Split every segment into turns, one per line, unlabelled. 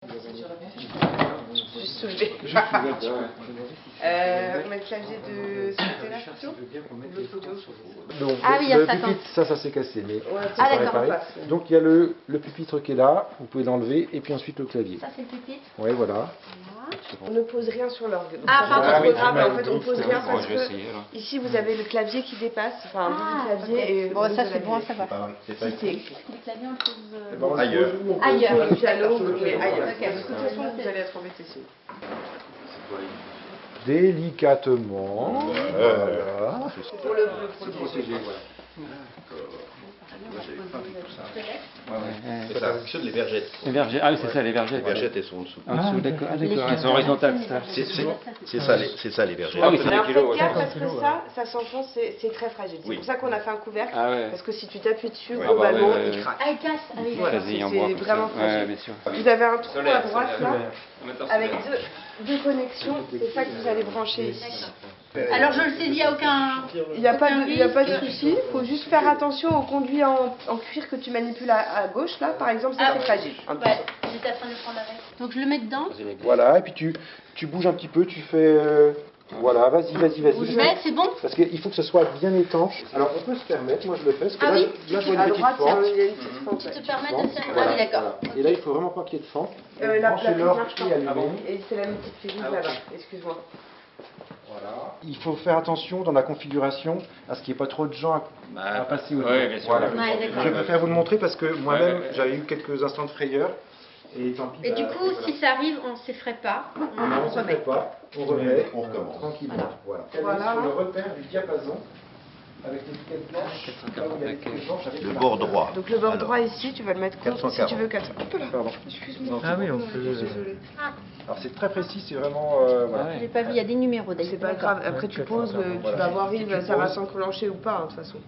Juste soulever. On met le clavier de ce côté-là plutôt.
Donc,
ah oui, il y a
le
ça,
pupitre, ça s'est cassé, mais
Ah d'accord.
donc il y a le pupitre qui est là, vous pouvez l'enlever, et puis ensuite le clavier.
Ça c'est le pupitre.
Oui, voilà.
On ne pose rien sur l'orgue.
Ah, pardon.
En fait, on pose rien parce que ici vous avez le clavier qui dépasse, enfin un bout du clavier.
Okay.
Et
bon, ça c'est bon à savoir.
Si
Les claviers on pose
Ailleurs.
ailleurs.
Sur le piano, vous pouvez ailleurs.
Ok.
De toute façon, vous allez être embêté ici.
Délicatement. Voilà.
Pour le protéger.
Et ça fonctionne les vergettes.
Les vergettes, ah oui, c'est ça, les vergettes.
Les vergettes, elles sont en dessous.
En dessous, d'accord. Ah, d'accord. Elles sont horizontales, ça.
C'est ça les vergettes.
Ah oui, c'est
Alors
des
faites
kilos.
gaffe parce que ça s'enfonce, c'est très fragile. C'est pour ça qu'on a fait un couvercle.
Ah ouais.
Parce que si tu t'appuies dessus,
Ouais.
globalement,
Ah bah ouais,
il craque.
Ah, il casse. Ah oui,
Voilà,
Quasi en
c'est
bois, comme
vraiment
ça.
fragile.
Ouais, bien sûr.
Vous avez un trou à droite là, avec
Avec
deux connexions. C'est ça que vous allez brancher ici.
Alors je le sais, il n'y a aucun.
Il n'y a pas de souci. Il faut juste faire attention au conduit en cuir que tu manipules à gauche là. Par exemple, ça c'est fragile. Un peu.
Ouais, j'étais en train de le prendre avec. Donc je le mets dedans.
Voilà, et puis tu bouges un petit peu, tu fais... voilà, vas-y.
Je mets, c'est bon.
Parce qu'il faut que ce soit bien étanche. Alors on peut se permettre, moi je le fais, parce que
Ah
là,
oui,
là je vois
À
une petite
droite,
fente.
il y a une petite fente.
Qui
ouais.
te permet de faire. Ah
Voilà,
oui, d'accord.
voilà. Et là il faut vraiment pas qu'il y ait de fente.
La
Branchez
prise
l'orgue
marche
qui est
pas.
allumée.
Et c'est la petite prise là-bas. Excuse-moi.
Voilà. Il faut faire attention dans la configuration à ce qu'il n'y ait pas trop de gens à passer au-dessus.
Oui, bien sûr.
Voilà.
Ouais, d'accord.
Je préfère vous le montrer parce que moi-même
Ouais.
j'avais eu quelques instants de frayeur. Et tant pis.
Et du coup,
voilà.
si ça arrive, on ne s'effraie pas.
Non, on ne se fait pas, on remet,
On recommence.
tranquillement. Voilà.
Voilà.
Sur le repère du diapason, avec l'étiquette blanche, là où il y a l'étiquette blanche, avec
Le bord droit.
Donc le bord
Alors,
droit ici, tu vas le mettre contre si
440.
tu veux 400. Hop là.
Pardon.
Excuse-moi.
Ah oui, on peut.
Désolée.
Alors c'est très précis, c'est vraiment... voilà.
J'ai pas vu, il y a des numéros d'ailleurs.
C'est pas grave, après tu poses, tu vas voir il va servir à s'enclencher ou pas, hein, de toute façon.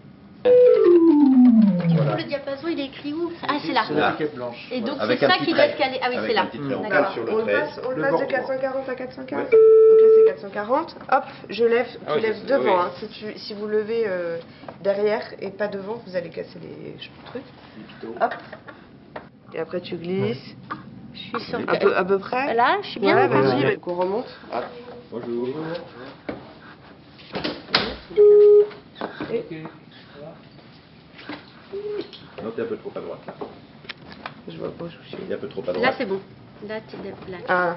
Du coup, le diapasson, il est écrit où? Ah, c'est là.
C'est l'étiquette blanche.
Et donc, c'est
Avec un
ça
petit
qui doit
trait.
se caler. Ah oui,
Avec
c'est là.
un petit trait, on
D'accord.
cale sur
On
le
le
trait.
passe,
Le
de
bord
440 à 415.
Ouais.
Donc là c'est 440. Hop, je lève, tu
Ah oui,
lèves
c'est-
devant.
oui.
Hein. Si vous levez derrière et pas devant, vous allez casser les trucs. Hop. Et après tu glisses.
Je suis sur.
À peu près.
Là, je suis bien.
Ouais,
dedans.
vas-y, qu'on remonte.
Bonjour.
Non, t'es un peu trop à droite là.
Je vois pas où je suis.
Il est un peu trop à
Là,
droite.
c'est bon. Là, tu là.
Ah.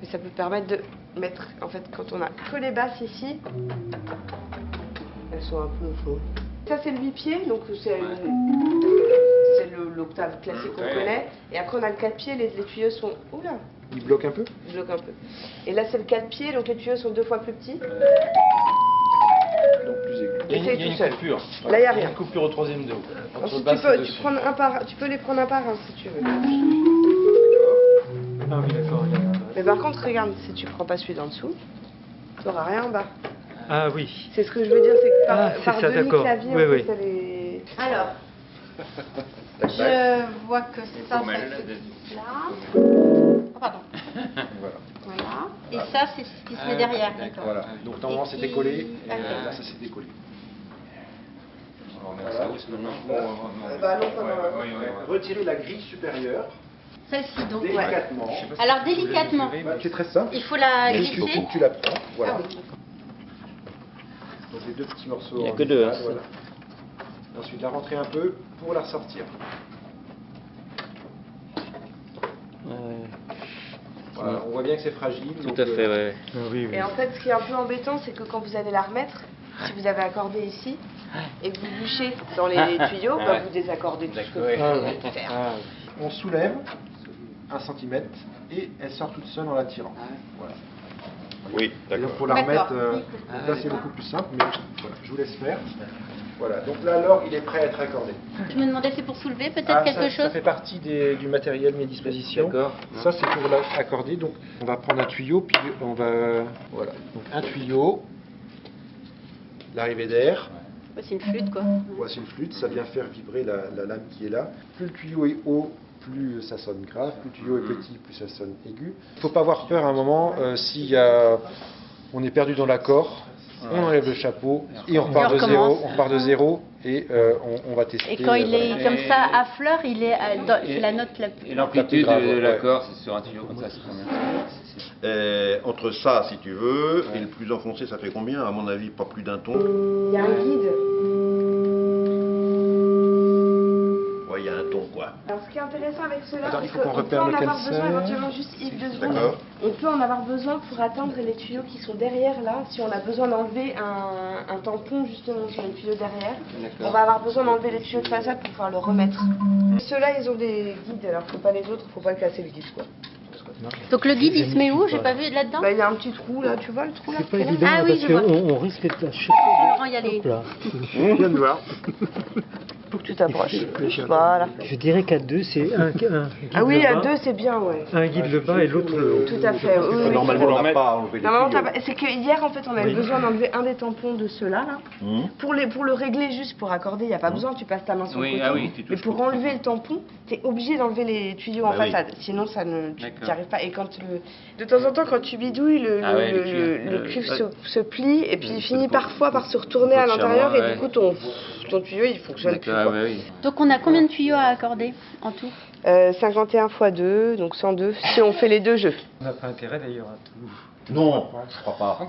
Mais ça peut permettre de mettre, en fait, quand on a que les basses ici, elles sont un peu faux. Ça c'est le bipied, donc c'est l'octave classique qu'on connaît. Et après on a le 4 pieds, les tuyaux sont... Oula,
Il bloque un peu.
je bloque un peu. Et là c'est le 4 pieds, donc les tuyaux sont 2 fois plus petits.
Donc plus aigu.
Essaye tout seul.
coupure.
Là il n'y a rien.
Une coupure au troisième dos.
Ensuite, tu peux les prendre un par un si tu veux.
Ah oui, d'accord.
Mais par contre, regarde, si tu prends pas celui d'en dessous, tu n'auras rien en bas.
Ah oui.
C'est ce que je veux dire, c'est que par,
Ah, c'est
par
ça, d'accord.
demi-clavier,
Oui,
en fait,
oui.
ça les...
Alors, je vois que c'est ça. Ça se là. Oh, pardon.
Voilà.
Voilà. Et ça, c'est ce qui se met derrière. D'accord.
Voilà. Donc normalement
Et
c'était
qui-
collé, et
Ah,
là ça s'est décollé.
On remet ça où maintenant?
Bah non, pas dans-
Retirer la grille supérieure
Celle-ci, donc. Ouais.
délicatement.
Alors, délicatement,
Bah, c'est très simple.
il faut la
Et tu,
glisser.
tu la prends, voilà.
Ah oui.
Donc les deux petits morceaux.
Il y a
en
que deux,
métal,
hein,
voilà. Ensuite la rentrer un peu pour la ressortir. Voilà, on voit bien que c'est fragile.
Tout
donc,
à fait, ouais. Oui,
Et en fait, ce qui est un peu embêtant, c'est que quand vous allez la remettre, si vous avez accordé ici, et que vous bûchez dans les tuyaux, bah, vous désaccordez tout ce que vous
D'accord,
pouvez faire.
On soulève 1 cm et elle sort toute seule en la tirant. Voilà.
Oui,
Et donc
d'accord.
pour la
D'accord.
remettre, là c'est beaucoup plus simple, mais voilà, je vous laisse faire. Voilà, donc là l'orgue il est prêt à être accordé.
Je me demandais, c'est pour soulever peut-être
Ah,
quelque
ça
chose?
fait partie du matériel mis à disposition.
D'accord.
Ça c'est pour l'accorder, donc on va prendre un tuyau, puis on va... Voilà, donc un tuyau, l'arrivée d'air,
Ouais, c'est une flûte, quoi.
voici une flûte, ça vient faire vibrer la lame qui est là. Plus le tuyau est haut, plus ça sonne grave, plus le tuyau est petit, plus ça sonne aigu. Il ne faut pas avoir peur à un moment, on est perdu dans l'accord, on enlève le chapeau et on repart de zéro, et on va tester.
Et quand il est
voilà.
comme ça à fleur, il est c'est la note la
Et
plus...
l'amplitude
grave,
de
ouais.
l'accord, c'est sur un tuyau comme ça, c'est combien?
Entre ça, si tu veux, et le plus enfoncé, ça fait combien? À mon avis, pas plus d'un ton.
Il y a un guide.
Ouais, il y a un ton, quoi.
Alors, ce qui est intéressant avec cela,
Attends, il
c'est
faut qu'on
qu'on peut
repère
en
lequel
avoir besoin
c'est.
éventuellement juste Yves 2 secondes.
D'accord.
On peut en avoir besoin pour atteindre les tuyaux qui sont derrière là. Si on a besoin d'enlever un tampon justement sur les tuyaux derrière,
D'accord.
on va avoir besoin d'enlever les tuyaux de façade pour pouvoir le remettre. Ceux-là, ils ont des guides, alors faut pas les autres, faut pas casser le guide quoi.
Donc le guide, il se met où? J'ai pas vu là-dedans.
Bah, il y a un petit trou là, tu vois le trou là?
C'est pas
qui est là
évident
Ah oui,
parce
je vois.
qu'on risque de choper.
Laurent, il y a les...
Hop là.
On vient de voir.
Faut que tu t'approches. Voilà.
Je dirais qu'à deux, c'est un guide
Ah oui,
le
à
bas,
deux, c'est bien, ouais.
un guide le bas et l'autre le haut.
Tout à fait. Oui, oui,
Normalement,
oui.
on n'a pas enlevé les
Normalement,
tuyaux.
c'est que hier, en fait, on avait besoin d'enlever un des tampons de ceux-là, là. Pour le régler juste pour accorder, il n'y a pas besoin, tu passes ta main sur
Oui,
le côté.
ah oui, tu touches
Mais pour
tout.
enlever le tampon, tu es obligé d'enlever les tuyaux en
Bah oui.
façade. Sinon, ça ne, tu
D'accord.
n'y arrives pas. Et quand de temps en temps, quand tu bidouilles,
Ah ouais, le cuivre.
le cuivre se plie et puis il finit
faut-
parfois par se retourner à
faut
l'intérieur
tirer,
et
ouais.
du coup, ton tuyau, il fonctionne plus.
D'accord,
quoi.
ah ouais, oui.
Donc on a combien de tuyaux à accorder en tout?
51 x 2, donc 102, si on fait les deux jeux.
On n'a pas intérêt d'ailleurs à tout.
Non, je crois pas.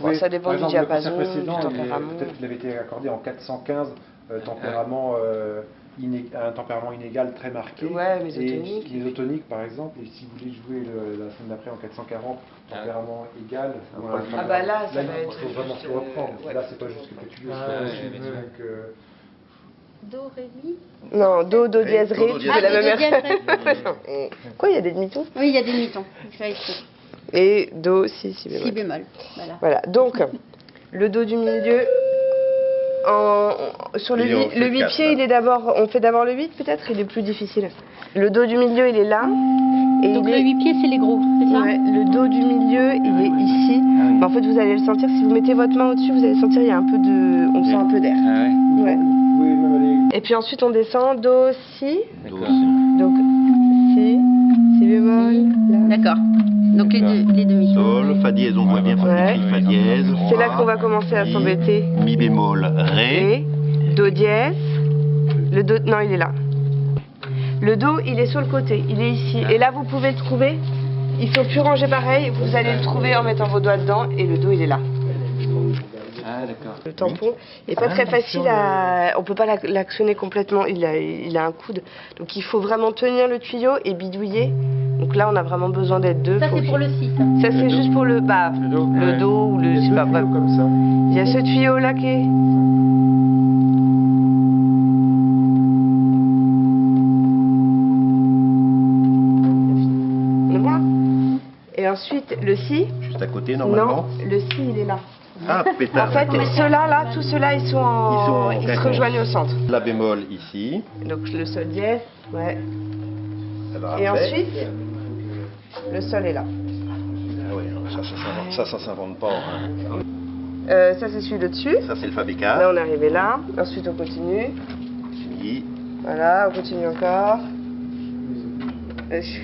Bon, ça dépend
Par
du
exemple, le
diapason,
concert
du
précédent,
tempérament.
peut-être qu'il avait été accordé en 415, tempérament, un tempérament inégal très marqué.
Ouais,
Et
mésotonique.
mésotonique, par exemple, et si vous voulez jouer la semaine d'après en 440, tempérament égal.
Ah bah là, ça va
il
être
faut vraiment se reprendre.
ouais.
Là, c'est pas juste quelques tuyaux,
Ah,
c'est
ouais,
si
bien
tu veux
sûr.
que...
Do, ré, mi.
Non, do dièse, ré,
do,
tu
dièse,
fais la
ré.
même
Ah, do, dièse,
air. Quoi, il y a des demi-tons?
Oui, il y a des demi-tons. Je vais écrire.
Et do, si bémol.
Si bémol. Voilà.
Voilà, donc, le do du milieu, sur le
Il est en
8, le 8
4,
pieds,
là.
il est d'abord, on fait d'abord le 8 peut-être, il est plus difficile. Le do du milieu, il est là. Et
Donc
il
le
est...
8 pieds, c'est les gros, c'est ça?
Ouais, le do du milieu, il est ici.
oui.
Mais en fait, vous allez le sentir, si vous mettez votre main au-dessus, vous allez sentir, il y a un peu de... On sent un peu d'air.
Ah ouais,
Ouais.
Vous pouvez même aller...
Et puis ensuite, on descend, do, si.
d'accord.
Donc, si bémol, la.
D'accord. Donc les demi.
Sol, fa dièse, on voit bien qu'on
Ouais.
écrit fa dièse.
C'est là qu'on va commencer à s'embêter.
Mi bémol, ré.
Ré, do dièse. Le do, non, il est là. Le do, il est sur le côté, il est ici. Et là, vous pouvez le trouver. Il faut plus ranger pareil. Vous allez le trouver en mettant vos doigts dedans. Et le do, il est là.
Ah d'accord.
Le tampon est pas très facile à... On peut pas l'actionner complètement. Il a un coude. Donc, il faut vraiment tenir le tuyau et bidouiller. Donc là, on a vraiment besoin d'être deux.
Ça
Faut-
c'est pour le 6.
Ça, c'est juste pour le bas. Le do ou le...
Il
je
y
sais
a
pas,
deux
bref.
tuyaux comme ça.
Il y a ce tuyau là qui est... On est bon là? Et ensuite, le si.
Juste à côté, normalement.
Non, le si, il est là.
Ah, pétard.
En fait, ceux-là, là, tous ceux-là, ils sont en...
Ils sont en
Ils se
quinconce.
rejoignent au centre.
La bémol ici.
Donc le sol dièse, ouais.
Alors
Et
après-
ensuite, le sol est là.
Ah ouais, non, ça s'invente pas. Hein.
Ça, c'est celui de dessus.
Ça, c'est le fa
Là,
bécard.
on est arrivé là. Ensuite, on continue.
Fini.
Voilà, on continue encore. Vas-y.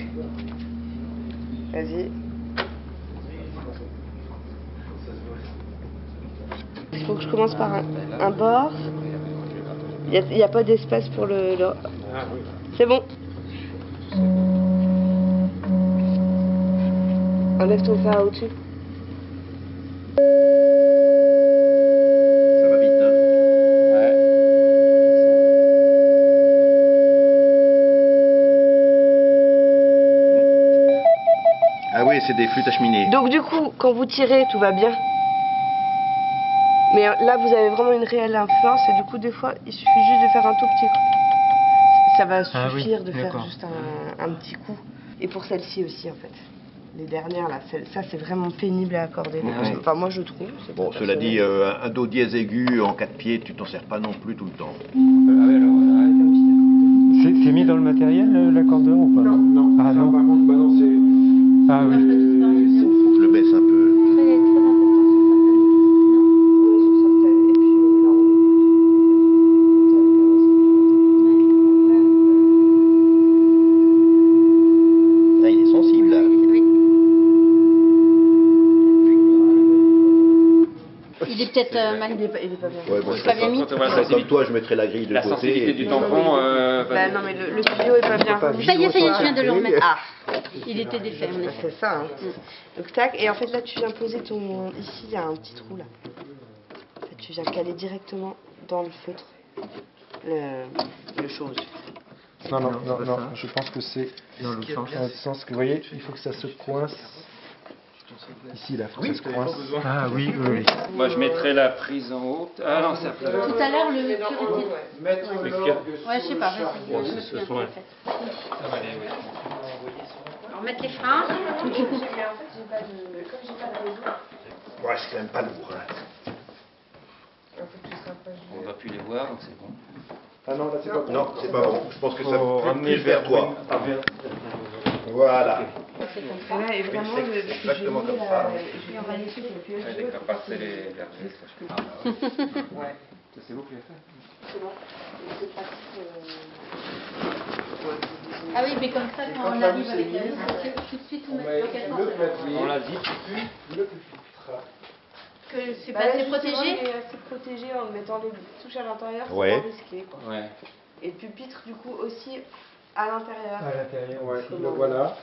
Il faut que je commence par un bord. Il n'y a pas d'espace pour le... C'est bon. Enlève ton fa au-dessus.
Ça va vite. Hein. Ah oui, c'est des flûtes à cheminée.
Donc du coup, quand vous tirez, tout va bien. Mais là, vous avez vraiment une réelle influence et du coup, des fois, il suffit juste de faire un tout petit coup. Ça va
Ah oui,
suffire de faire
d'accord.
juste un petit coup. Et pour celle-ci aussi, en fait. Les dernières, là, ça, c'est vraiment pénible à accorder.
Ah oui.
Enfin, moi, je trouve. c'est
Bon,
pas
cela dit,
personnel.
un do dièse aigu en 4 pieds, tu t'en sers pas non plus tout le temps.
Ah ouais, alors,
C'est mis dans le matériel, l'accordeur ou pas?
Non,
Ah
ça,
non.
par contre, bah non, c'est...
Ah oui.
Faut que je le baisse un peu.
Très
Ah, il est sensible là.
Il est peut-être peut-être mal.
Il est pas bien.
Ouais, moi, je
pas
ferais
bien mis.
Quand on voit la
comme
sensibilité,
toi, je mettrais la grille de
la
côté.
sensibilité
et
du
puis-
tampon.
Bah non, mais le tuyau est pas bien.
Ça y est, je viens de le remettre.
Ah,
Il était défait, en effet.
c'est ça. Hein. Donc tac, et en fait là tu viens poser ton... Ici il y a un petit trou là. En fait, tu viens caler directement dans le feutre le chose.
Non, je pense que c'est dans l'autre sens. Que vous voyez, il faut que ça se coince. Ici, là, il faut que ça se coince.
Ah oui, oui.
Moi, je mettrais la prise en haut. Ah non, c'est après.
Tout à l'heure, le cuir était...
Le cuir.
Ouais, je sais pas, vas-y, je me souviens plus, en fait.
Ça va aller, oui.
On va mettre les freins.
Ouais, c'est quand même pas lourd. Hein.
On ne va plus les voir, donc c'est bon.
Ah non, là, c'est pas bon.
Non, c'est pas bon. Je pense que ça
Faut
plus
ramener
vers toi. Voilà.
Et là, et vraiment,
c'est exactement comme ça.
Et on va laisser le tuyau.
Ouais, j'ai qu'à passer les vergers.
Ouais.
C'est vous qui l'avez fait?
C'est bon. C'est pratique.
Ah oui, mais comme ça, quand on arrive avec la vis, tout de suite, on met dans quel sens?
On l'a dit.
Que c'est
Bah
pas
là,
assez
justement,
protégé?
il est assez protégé en mettant les touches à l'intérieur, c'est
Ouais.
pas risqué. Quoi.
Ouais.
Et le pupitre, du coup, aussi à l'intérieur.
À l'intérieur, ouais. Le voilà.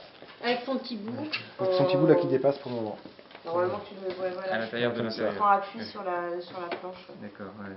Avec son petit bout.
Donc, son petit bout là qui dépasse pour le moment.
Normalement, tu le vois,
À
voilà.
l'intérieur de
Tu
l'intérieur.
prends appui sur la planche.
D'accord, ouais.